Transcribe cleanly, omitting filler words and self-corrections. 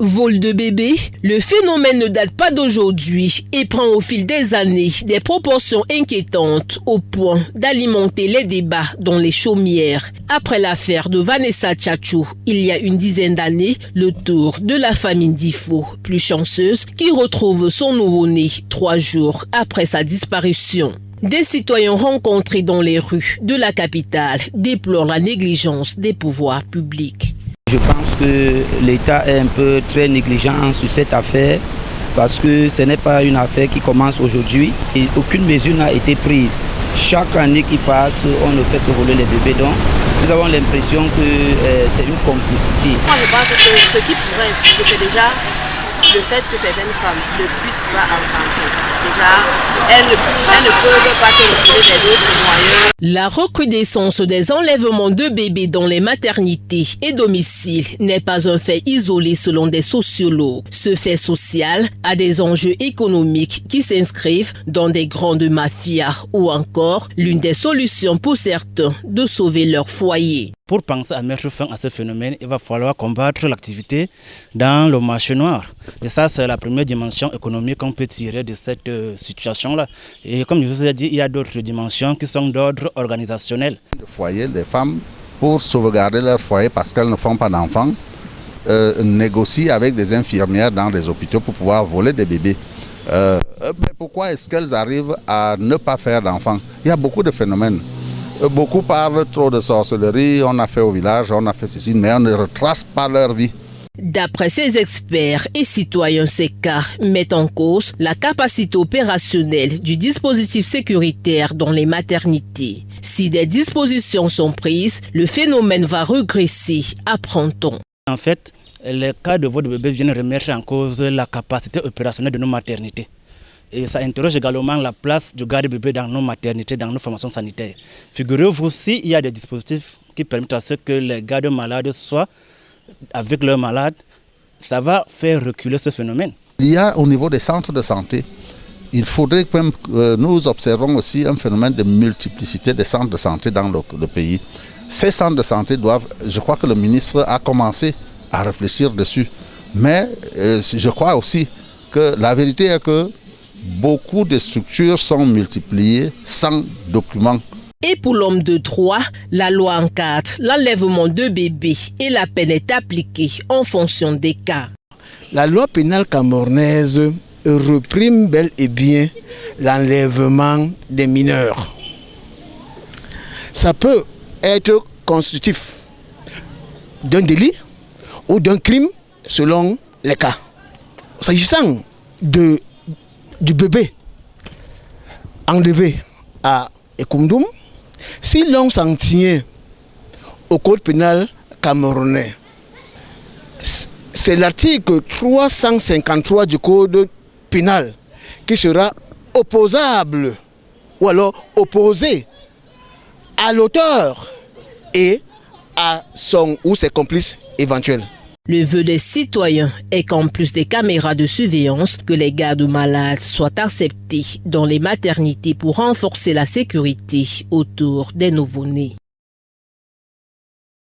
Vol de bébés, le phénomène ne date pas d'aujourd'hui et prend au fil des années des proportions inquiétantes au point d'alimenter les débats dans les chaumières. Après l'affaire de Vanessa Tchatchou, il y a une dizaine d'années, le tour de la famille Difo, plus chanceuse, qui retrouve son nouveau-né 3 jours après sa disparition. Des citoyens rencontrés dans les rues de la capitale déplorent la négligence des pouvoirs publics. Je pense que l'État est un peu très négligent sur cette affaire parce que ce n'est pas une affaire qui commence aujourd'hui et aucune mesure n'a été prise. Chaque année qui passe, on ne fait que voler les bébés. Donc, nous avons l'impression que c'est une complicité. Moi, je pense que ce qui pourrait expliquer, c'est déjà le fait que certaines femmes ne puissent pas enfanter. Déjà, elles ne peuvent pas se retrouver des autres moyens. La recrudescence des enlèvements de bébés dans les maternités et domiciles n'est pas un fait isolé selon des sociologues. Ce fait social a des enjeux économiques qui s'inscrivent dans des grandes mafias ou encore l'une des solutions pour certains de sauver leur foyer. Pour penser à mettre fin à ce phénomène, il va falloir combattre l'activité dans le marché noir. Et ça, c'est la première dimension économique qu'on peut tirer de cette situation-là. Et comme je vous ai dit, il y a d'autres dimensions qui sont d'ordre organisationnel. Le foyer, les femmes, pour sauvegarder leur foyer parce qu'elles ne font pas d'enfants, négocient avec des infirmières dans les hôpitaux pour pouvoir voler des bébés. Mais pourquoi est-ce qu'elles arrivent à ne pas faire d'enfants? Il y a beaucoup de phénomènes. Beaucoup parlent trop de sorcellerie, on a fait au village, on a fait ceci, mais on ne retrace pas leur vie. D'après ces experts et citoyens, ces cas mettent en cause la capacité opérationnelle du dispositif sécuritaire dans les maternités. Si des dispositions sont prises, le phénomène va regresser, apprend-on. En fait, les cas de vol de bébés viennent remettre en cause la capacité opérationnelle de nos maternités. Et ça interroge également la place du garde-bébé dans nos maternités, dans nos formations sanitaires. Figurez-vous, s'il y a des dispositifs qui permettent à ce que les gardes malades soient avec leurs malades, ça va faire reculer ce phénomène. Il y a au niveau des centres de santé, il faudrait que nous observons aussi un phénomène de multiplicité des centres de santé dans le pays. Ces centres de santé doivent, je crois que le ministre a commencé à réfléchir dessus. Mais je crois aussi que la vérité est que beaucoup de structures sont multipliées sans documents. Et pour l'homme de droit, la loi encadre l'enlèvement de bébés et la peine est appliquée en fonction des cas. La loi pénale camerounaise réprime bel et bien l'enlèvement des mineurs. Ça peut être constitutif d'un délit ou d'un crime selon les cas. S'agissant du bébé enlevé à Ekoumdoum, si l'on s'en tient au code pénal camerounais, c'est l'article 353 du code pénal qui sera opposable ou alors opposé à l'auteur et à son ou ses complices éventuels. Le vœu des citoyens est qu'en plus des caméras de surveillance, que les gardes malades soient acceptés dans les maternités pour renforcer la sécurité autour des nouveau-nés.